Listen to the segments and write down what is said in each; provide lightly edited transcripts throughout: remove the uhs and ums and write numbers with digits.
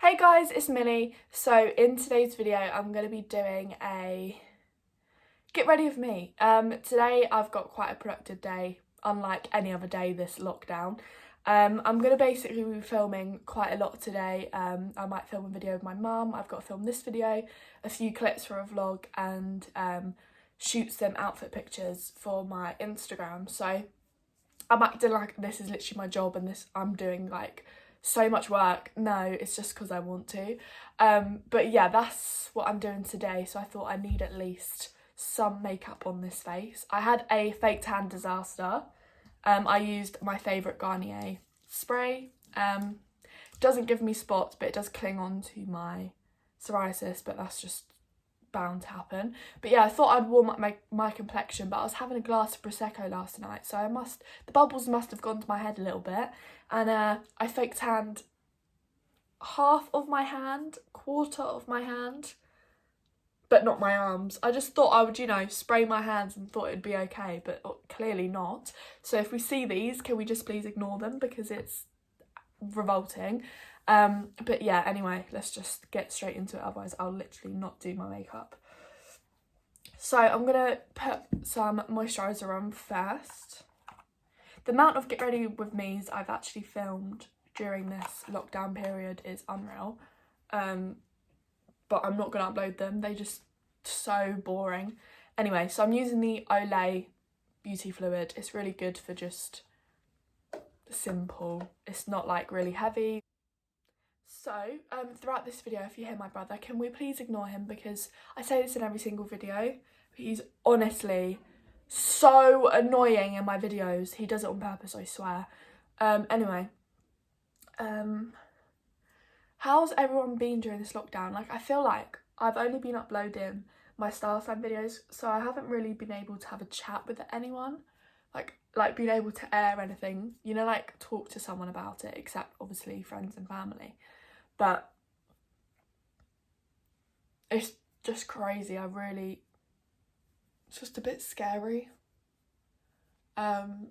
Hey guys, it's Millie. So in today's video, I'm going to be doing a get ready with me. Today I've got quite a productive day, unlike any other day this lockdown. I'm going to basically be filming quite a lot today. I might film a video with my mum. I've got to film this video, a few clips for a vlog, and shoot some outfit pictures for my Instagram. So I'm acting like this is literally my job and this I'm doing like so much work. No, it's just because I want to. But yeah, that's what I'm doing today. So I thought I need at least some makeup on this face. I had a fake tan disaster. I used my favourite Garnier spray. Doesn't give me spots, but it does cling on to my psoriasis, but that's just bound to happen. But yeah, I thought I'd warm up my complexion, but I was having a glass of Prosecco last night, so the bubbles must have gone to my head a little bit, and I fake tanned half of my hand, quarter of my hand, but not my arms. I just thought I would, spray my hands and thought it'd be okay, but clearly not. So if we see these, can we just please ignore them because it's revolting. But yeah, anyway, let's just get straight into it, otherwise I'll literally not do my makeup. So I'm gonna put some moisturiser on first. The amount of get ready with me's I've actually filmed during this lockdown period is unreal, but I'm not gonna upload them, they just so boring. Anyway, so I'm using the Olay beauty fluid. It's really good for just simple, it's not like really heavy. So throughout this video, if you hear my brother, can we please ignore him, because I say this in every single video, but he's honestly so annoying in my videos. He does it on purpose, I swear. Anyway, how's everyone been during this lockdown? Like, I feel like I've only been uploading my style sign videos, so I haven't really been able to have a chat with anyone, like being able to air anything, like talk to someone about it, except obviously friends and family. But it's just crazy. It's just a bit scary. But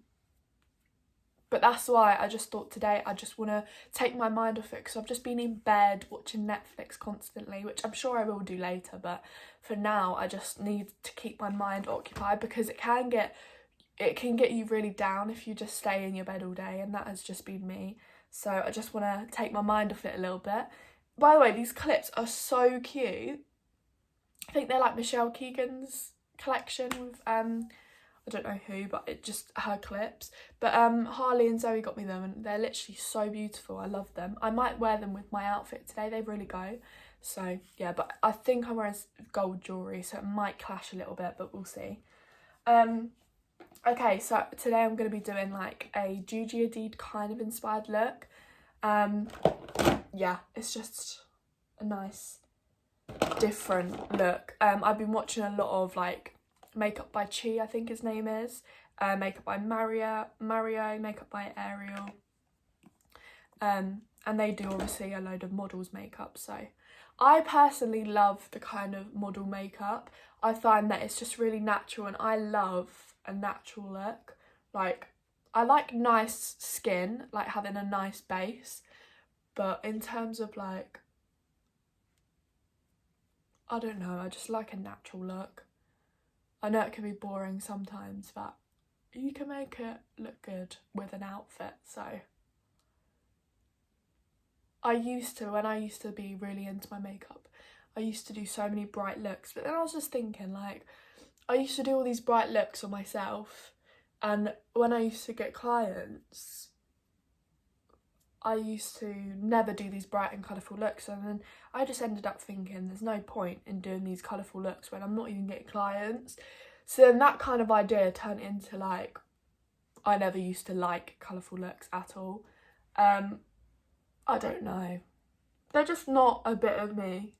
that's why I just thought today I just want to take my mind off it, because I've just been in bed watching Netflix constantly, which I'm sure I will do later, but for now I just need to keep my mind occupied, because it can get you really down if you just stay in your bed all day, and that has just been me. So I just want to take my mind off it a little bit. By the way, these clips are so cute. I think they're like Michelle Keegan's collection with I don't know who, but it just her clips. But Harley and Zoe got me them, and they're literally so beautiful. I love them. I might wear them with my outfit today. They really go. So yeah, but I think I'm wearing gold jewellery, so it might clash a little bit, but we'll see. Okay, so today I'm going to be doing like a Gigi Hadid kind of inspired look. Yeah, it's just a nice different look. I've been watching a lot of like Makeup by Chi, I think his name is, Makeup by Mario, Makeup by Ariel, and they do obviously a load of models makeup. So I personally love the kind of model makeup. I find that it's just really natural, and I love a natural look. Like, I like nice skin, like having a nice base, but in terms of like, I don't know, I just like a natural look. I know it can be boring sometimes, but you can make it look good with an outfit. So when I used to be really into my makeup, I used to do so many bright looks, but then I was just thinking, like, I used to do all these bright looks on myself, and when I used to get clients, I used to never do these bright and colourful looks, and then I just ended up thinking there's no point in doing these colourful looks when I'm not even getting clients. So then that kind of idea turned into like, I never used to like colourful looks at all. I don't know. They're just not a bit of me.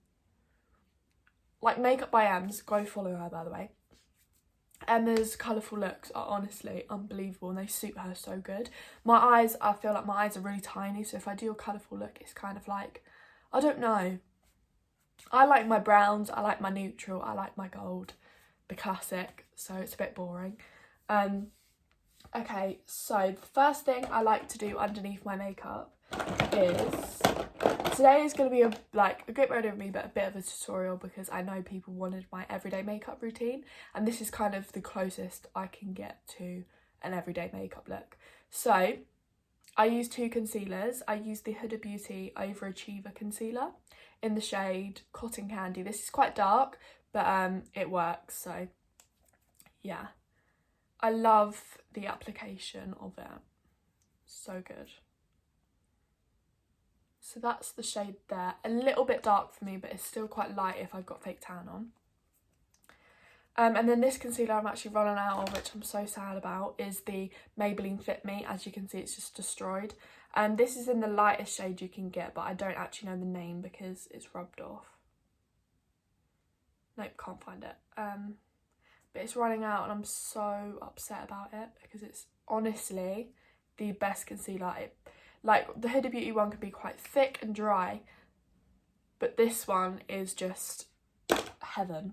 Like Makeup by Ems, go follow her by the way. Emma's colourful looks are honestly unbelievable, and they suit her so good. My eyes, I feel like my eyes are really tiny, so if I do a colourful look, it's kind of like, I don't know. I like my browns, I like my neutral, I like my gold, the classic, so it's a bit boring. Okay, so the first thing I like to do underneath my makeup is Today is going to be a get ready with me, but a bit of a tutorial because I know people wanted my everyday makeup routine, and this is kind of the closest I can get to an everyday makeup look. So I use two concealers. I use the Huda Beauty Overachiever concealer in the shade Cotton Candy. This is quite dark, but it works, so yeah. I love the application of it. So good. So that's the shade there. A little bit dark for me, but it's still quite light if I've got fake tan on. And then this concealer I'm actually running out of, which I'm so sad about, is the Maybelline Fit Me. As you can see, it's just destroyed. This is in the lightest shade you can get, but I don't actually know the name because it's rubbed off. Nope, can't find it. But it's running out and I'm so upset about it because it's honestly the best concealer. Like the Huda Beauty one can be quite thick and dry, but this one is just heaven.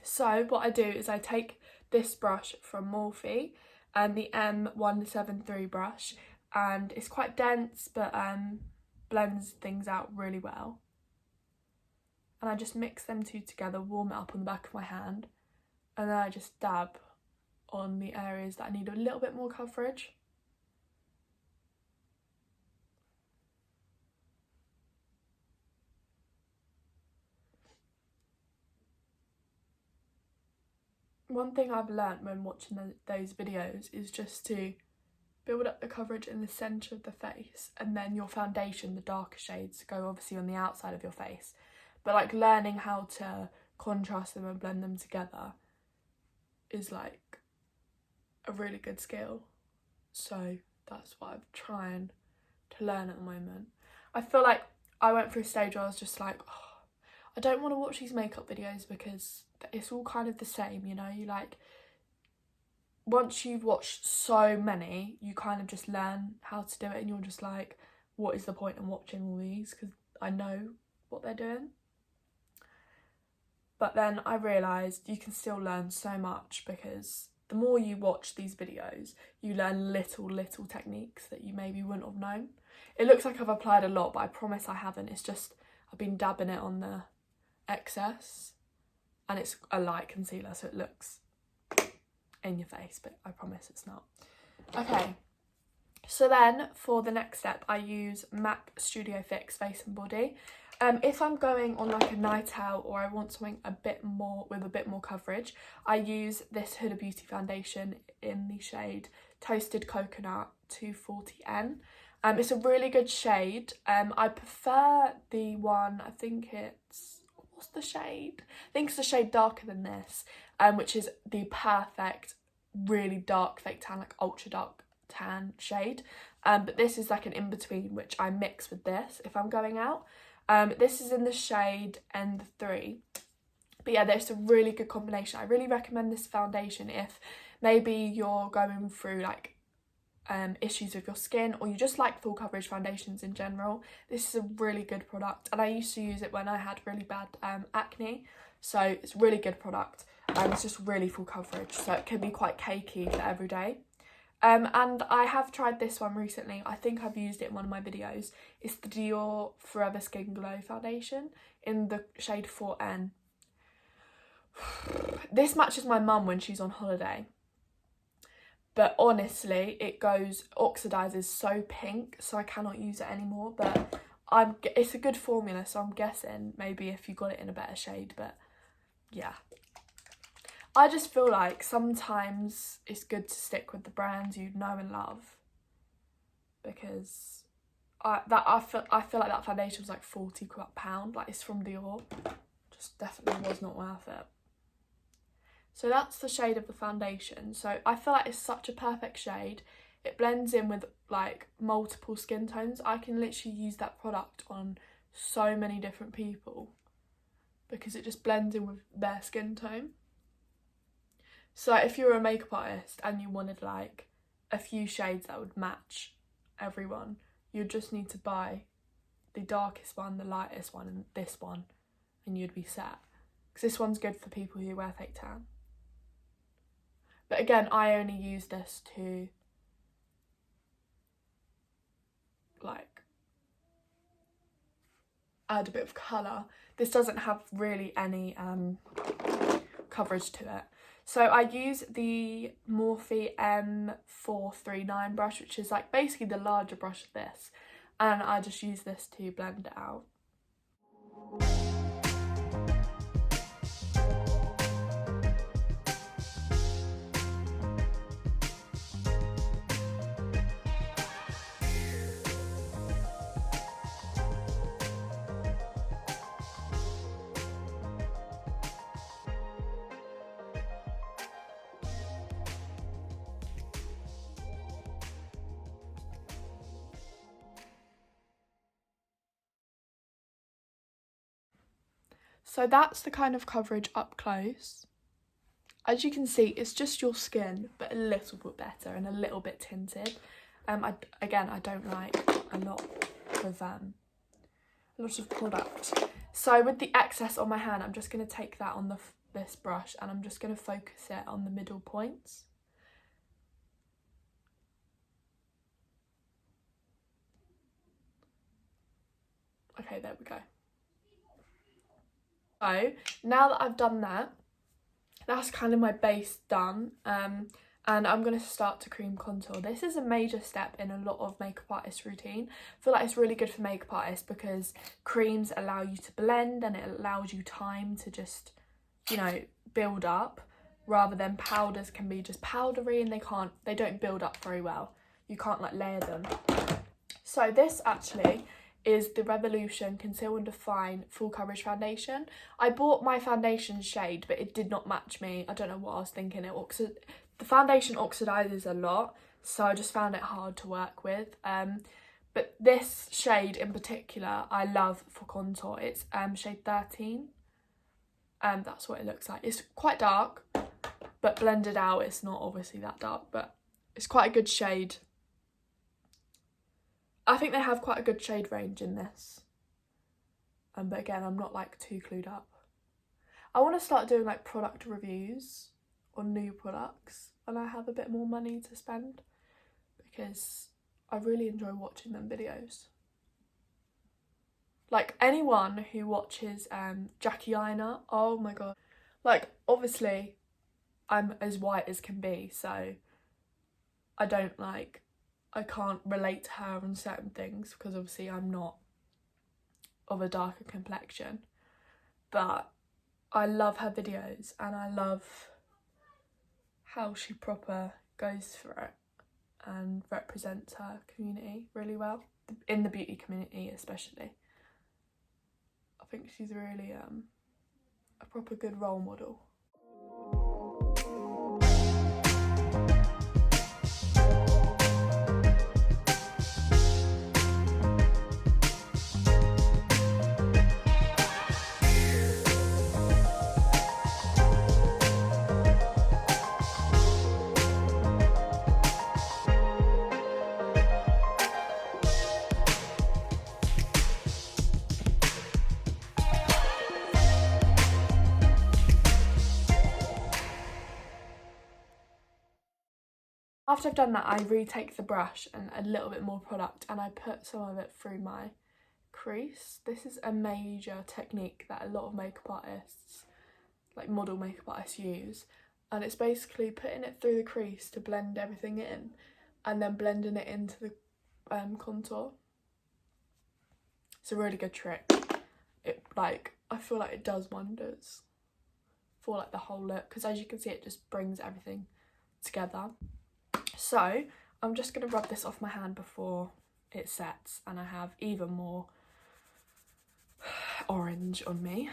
So what I do is I take this brush from Morphe and the M173 brush, and it's quite dense but blends things out really well. And I just mix them two together, warm it up on the back of my hand, and then I just dab on the areas that I need a little bit more coverage. One thing I've learnt when watching those videos is just to build up the coverage in the centre of the face, and then your foundation, the darker shades, go obviously on the outside of your face. But like learning how to contrast them and blend them together is like a really good skill. So that's what I'm trying to learn at the moment. I feel like I went through a stage where I was just like, oh, I don't want to watch these makeup videos because it's all kind of the same, you know? You like, once you've watched so many, you kind of just learn how to do it, and you're just like, what is the point in watching all these? Because I know what they're doing. But then I realised you can still learn so much, because the more you watch these videos, you learn little techniques that you maybe wouldn't have known. It looks like I've applied a lot, but I promise I haven't. It's just I've been dabbing it on the excess, and it's a light concealer, so it looks in your face, but I promise it's not. Okay, so then for the next step, I use MAC Studio Fix Face and Body. If I'm going on like a night out or I want something a bit more with a bit more coverage, I use this Huda Beauty foundation in the shade Toasted Coconut 240N. It's a really good shade. I prefer the one, I think it's, what's the shade? I think it's the shade darker than this, which is the perfect, really dark fake tan, like ultra dark tan shade. But this is like an in-between, which I mix with this if I'm going out. This is in the shade N3. But yeah, there's a really good combination. I really recommend this foundation if maybe you're going through like issues with your skin, or you just like full coverage foundations in general. This is a really good product, and I used to use it when I had really bad acne, so it's a really good product. It's just really full coverage, so it can be quite cakey for every day. And I have tried this one recently. I think I've used it in one of my videos. It's the Dior Forever Skin Glow foundation in the shade 4N. This matches my mum when she's on holiday. But honestly, it oxidizes so pink, so I cannot use it anymore. But it's a good formula, so I'm guessing maybe if you got it in a better shade. But yeah. I just feel like sometimes it's good to stick with the brands you know and love, because I feel like that foundation was like £40, like it's from Dior, just definitely was not worth it. So that's the shade of the foundation. So I feel like it's such a perfect shade. It blends in with like multiple skin tones. I can literally use that product on so many different people because it just blends in with their skin tone. So if you're a makeup artist and you wanted like a few shades that would match everyone, you just need to buy the darkest one, the lightest one, and this one, and you'd be set. Because this one's good for people who wear fake tan. But again, I only use this to like add a bit of colour. This doesn't have really any coverage to it. So I use the Morphe M439 brush, which is like basically the larger brush of this, and I just use this to blend it out. So that's the kind of coverage up close. As you can see, it's just your skin, but a little bit better and a little bit tinted. Again, I don't like a lot of product. So with the excess on my hand, I'm just going to take that on this brush, and I'm just going to focus it on the middle points. Okay, there we go. So now that I've done that, that's kind of my base done, and I'm going to start to cream contour. This is a major step in a lot of makeup artist routine. I feel like it's really good for makeup artists because creams allow you to blend, and it allows you time to just, you know, build up, rather than powders can be just powdery and they don't build up very well. You can't like layer them. So this actually is the Revolution Conceal and Define Full Coverage Foundation. I bought my foundation shade, but it did not match me. I don't know what I was thinking. The foundation oxidizes a lot, so I just found it hard to work with. But this shade in particular, I love for contour. It's shade 13. That's what it looks like. It's quite dark, but blended out, it's not obviously that dark, but it's quite a good shade. I think they have quite a good shade range in this. But again, I'm not like too clued up. I want to start doing like product reviews on new products when I have a bit more money to spend, because I really enjoy watching them videos. Like anyone who watches Jackie Aina, oh my god. Like obviously I'm as white as can be, so I can't relate to her on certain things because obviously I'm not of a darker complexion, but I love her videos and I love how she proper goes for it and represents her community really well, in the beauty community especially. I think she's really a proper good role model. After I've done that, I retake the brush and a little bit more product, and I put some of it through my crease. This is a major technique that a lot of makeup artists, like model makeup artists, use, and it's basically putting it through the crease to blend everything in, and then blending it into the contour. It's a really good trick. I feel like it does wonders for like the whole look, because as you can see, it just brings everything together. So I'm just going to rub this off my hand before it sets and I have even more orange on me.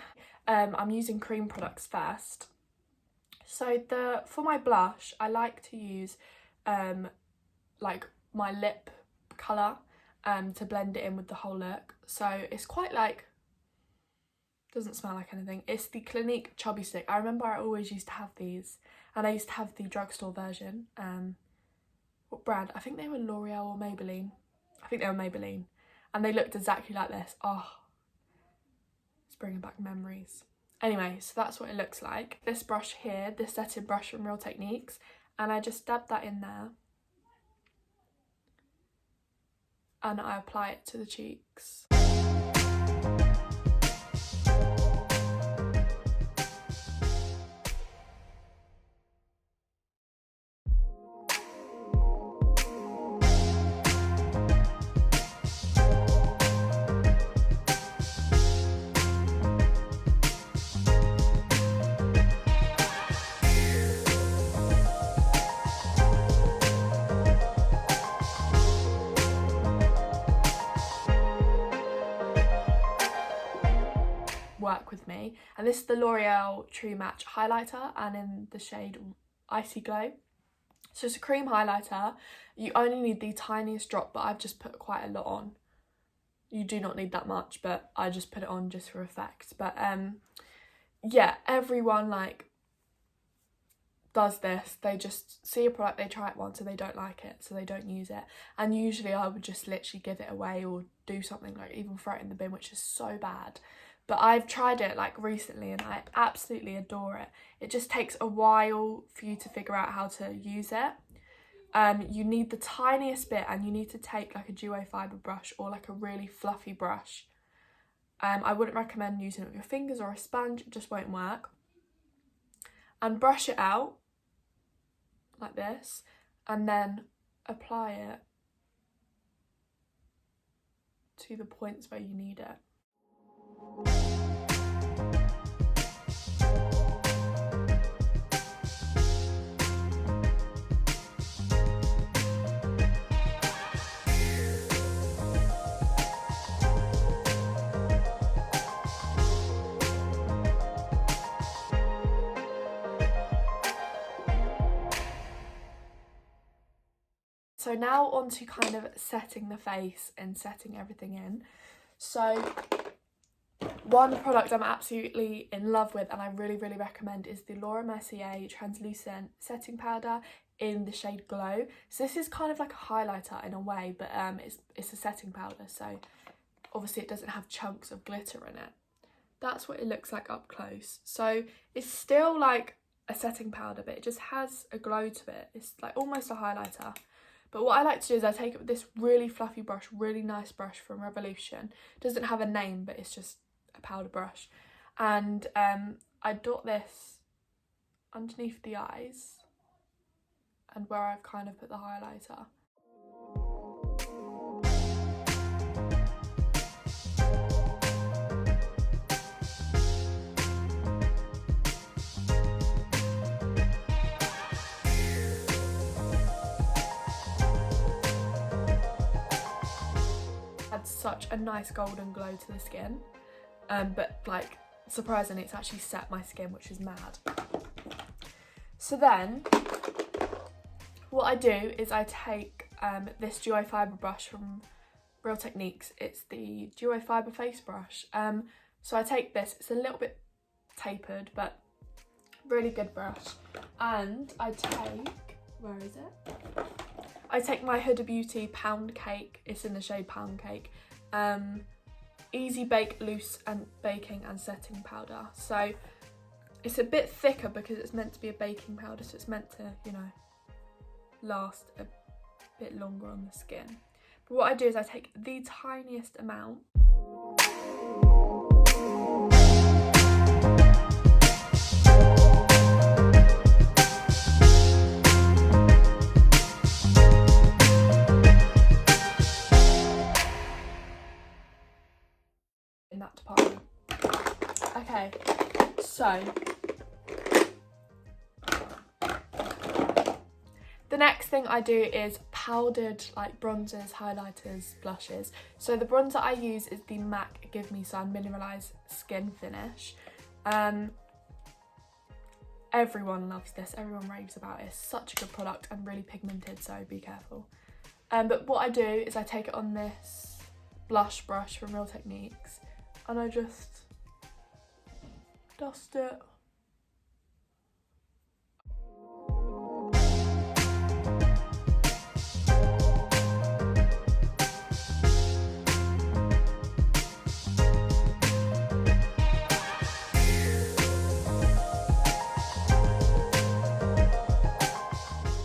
I'm using cream products first. So for my blush, I like to use like my lip colour to blend it in with the whole look. So it's quite like, doesn't smell like anything. It's the Clinique Chubby Stick. I remember I always used to have these, and I used to have the drugstore version. What brand? I think they were L'Oreal or Maybelline. I think they were Maybelline. And they looked exactly like this. Oh, it's bringing back memories. Anyway, so that's what it looks like. This brush here, this setting brush from Real Techniques, and I just dab that in there. And I apply it to the cheeks. work with me. And this is the L'Oreal True Match highlighter, and in the shade Icy Glow. So it's a cream highlighter. You only need the tiniest drop, but I've just put quite a lot on. You do not need that much, but I just put it on just for effect. But yeah, everyone like does this. They just see a product, they try it once and they don't like it, so they don't use it. And usually I would just literally give it away or do something, like even throw it in the bin, which is so bad. But I've tried it like recently and I absolutely adore it. It just takes a while for you to figure out how to use it. You need the tiniest bit, and you need to take like a duo fibre brush or like a really fluffy brush. I wouldn't recommend using it with your fingers or a sponge, it just won't work. And brush it out like this, and then apply it to the points where you need it. So now on to kind of setting the face and setting everything in. So one product I'm absolutely in love with and I really recommend is the Laura Mercier translucent setting powder in the shade Glow. So this is kind of like a highlighter in a way, but it's a setting powder, so obviously it doesn't have chunks of glitter in it. That's what it looks like up close. So it's still like a setting powder, but it just has a glow to it. It's like almost a highlighter. But what I like to do is I take it with this really fluffy brush, really nice brush from Revolution. It doesn't have a name, but it's just a powder brush. And I dot this underneath the eyes and where I've kind of put the highlighter. Such a nice golden glow to the skin, but like surprisingly it's actually set my skin, which is mad. So then what I do is I take this duo fibre brush from Real Techniques. It's the duo fibre face brush. So I take this, it's a little bit tapered but really good brush, and I take, where is it? I take my Huda Beauty Pound Cake, it's in the shade Pound Cake, Easy Bake Loose and Baking and Setting Powder. So it's a bit thicker because it's meant to be a baking powder, so it's meant to, you know, last a bit longer on the skin. But what I do is I take the tiniest amount . In that department. Okay, so the next thing I do is powdered like bronzers, highlighters, blushes. So the bronzer I use is the MAC Give Me Sun Mineralized Skin Finish. Everyone loves this, everyone raves about it. It's such a good product and really pigmented, so be careful. But what I do is I take it on this blush brush from Real Techniques and I just dust it.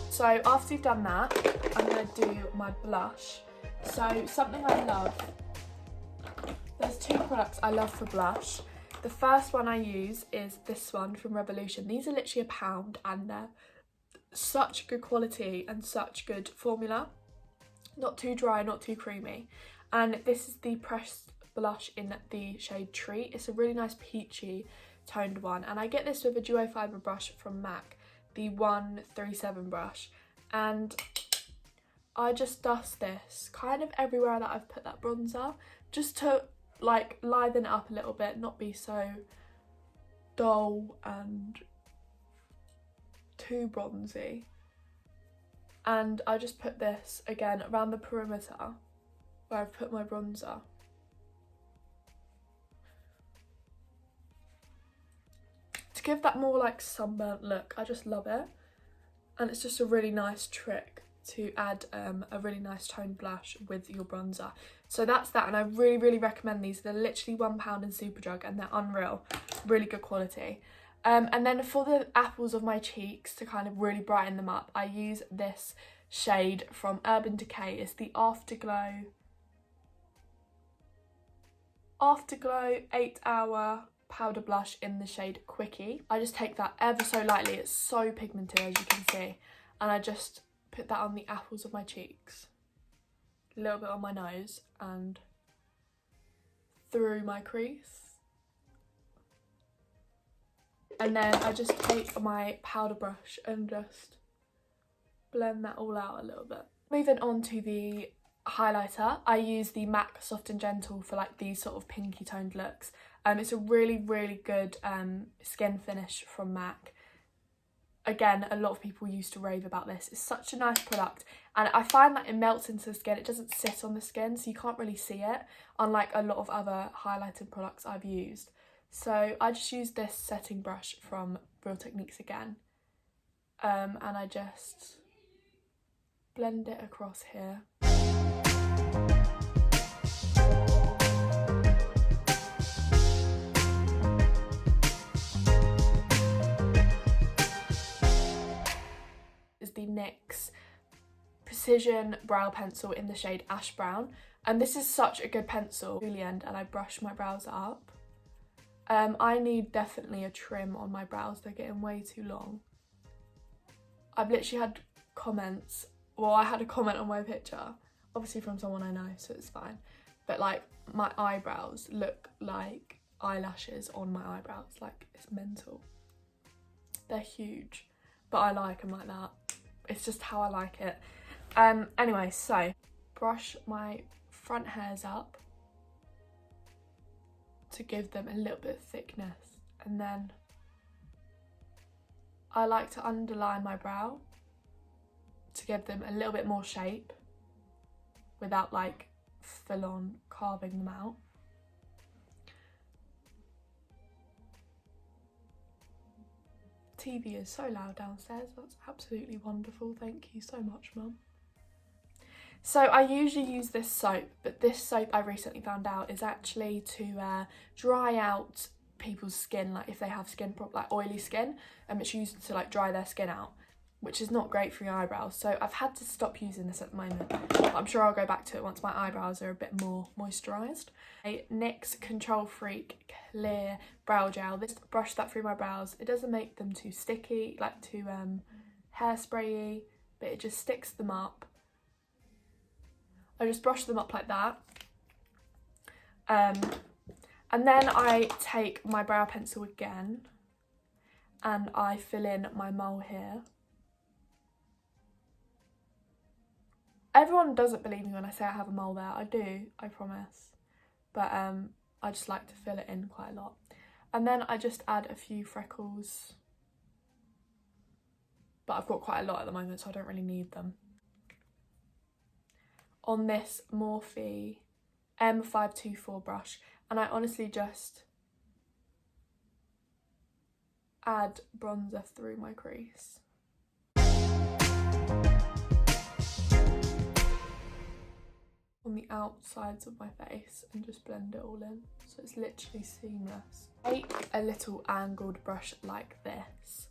So after you've done that, I'm going to do my blush. So something I love, there's two products I love for blush. The first one I use is this one from Revolution. These are literally £1 and they're such good quality and such good formula. Not too dry, not too creamy. And this is the pressed blush in the shade Treat. It's a really nice peachy toned one. And I get this with a duo fibre brush from MAC, the 137 brush. And I just dust this kind of everywhere that I've put that bronzer, just to like liven it up a little bit, not be so dull and too bronzy. And I just put this again around the perimeter where I've put my bronzer. To give that more like sunburnt look. I just love it. And it's just a really nice trick to add a really nice toned blush with your bronzer. So that's that, and I really, really recommend these. They're literally £1 in Superdrug and they're unreal, really good quality. And then for the apples of my cheeks, to kind of really brighten them up, I use this shade from Urban Decay. It's the Afterglow 8 Hour powder blush in the shade Quickie. I just take that ever so lightly. It's so pigmented, as you can see, and I just put that on the apples of my cheeks, a little bit on my nose and through my crease. And then I just take my powder brush and just blend that all out a little bit. Moving on to the highlighter, I use the MAC Soft and Gentle for like these sort of pinky toned looks. It's a really, really good skin finish from MAC. Again, a lot of people used to rave about this. It's such a nice product, and I find that it melts into the skin. It doesn't sit on the skin, so you can't really see it, unlike a lot of other highlighting products I've used. So I just use this setting brush from Real Techniques again, and I just blend it across here. Is the NYX Precision Brow Pencil in the shade Ash Brown, and this is such a good pencil. To the end, and I brush my brows up. I need definitely a trim on my brows, they're getting way too long. I've literally had comments, well, I had a comment on my picture, obviously from someone I know, so it's fine, but like my eyebrows look like eyelashes on my eyebrows, like it's mental. They're huge, but I like them like that. It's just how I like it. Anyway, so brush my front hairs up to give them a little bit of thickness, and then I like to underline my brow to give them a little bit more shape without like full on carving them out. TV is so loud downstairs, that's absolutely wonderful, thank you so much, Mum. So I usually use this soap, but this soap I recently found out is actually to dry out people's skin, like if they have like oily skin, and it's used to like dry their skin out, which is not great for your eyebrows. So I've had to stop using this at the moment, but I'm sure I'll go back to it once my eyebrows are a bit more moisturised. A NYX Control Freak Clear Brow Gel. This brush that through my brows. It doesn't make them too sticky, like too hairspray-y, but it just sticks them up. I just brush them up like that. And then I take my brow pencil again and I fill in my mole here. Everyone doesn't believe me when I say I have a mole there. I do, I promise. But I just like to fill it in quite a lot. And then I just add a few freckles. But I've got quite a lot at the moment, so I don't really need them. On this Morphe M524 brush, and I honestly just add bronzer through my crease. On the outsides of my face and just blend it all in, so it's literally seamless. Take a little angled brush like this,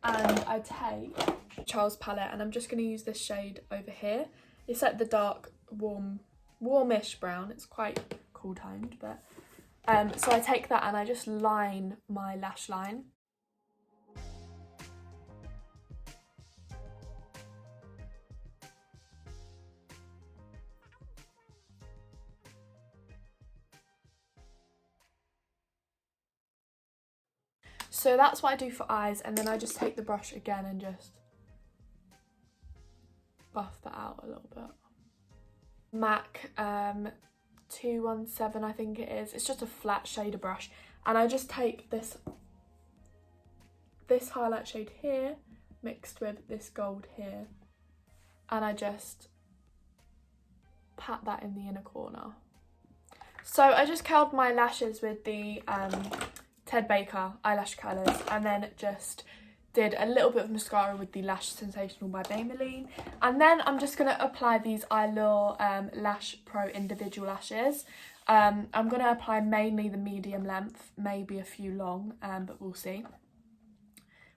and I take Charles palette, and I'm just going to use this shade over here. It's like the dark warmish brown. It's quite cool toned, but so I take that and I just line my lash line. So that's what I do for eyes, and then I just take the brush again and just buff that out a little bit. MAC 217 I think it is. It's just a flat shader brush, and I just take this highlight shade here mixed with this gold here, and I just pat that in the inner corner. So I just curled my lashes with the Ted Baker eyelash colours, and then just did a little bit of mascara with the Lash Sensational by Millie, and then I'm just going to apply these Eyelure Lash Pro individual lashes. I'm going to apply mainly the medium length, maybe a few long, but we'll see.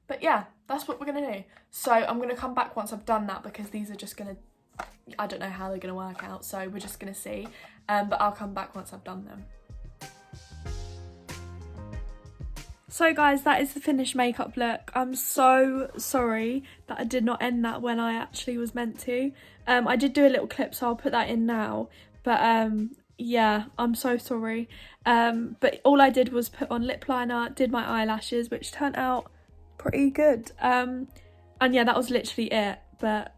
But yeah, that's what we're going to do. So I'm going to come back once I've done that, because these are just going to, I don't know how they're going to work out, so we're just going to see, but I'll come back once I've done them. So guys, that is the finished makeup look. I'm so sorry that I did not end that when I actually was meant to. I did do a little clip, so I'll put that in now. But yeah, I'm so sorry. But all I did was put on lip liner, did my eyelashes, which turned out pretty good. And yeah, that was literally it. But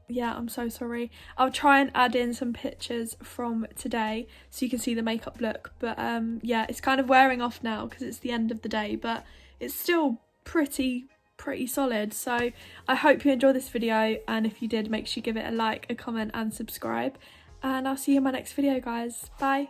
yeah, I'm so sorry. I'll try and add in some pictures from today so you can see the makeup look, but yeah, it's kind of wearing off now because it's the end of the day, but it's still pretty solid. So I hope you enjoyed this video, and if you did, make sure you give it a like, a comment and subscribe, and I'll see you in my next video, guys. Bye.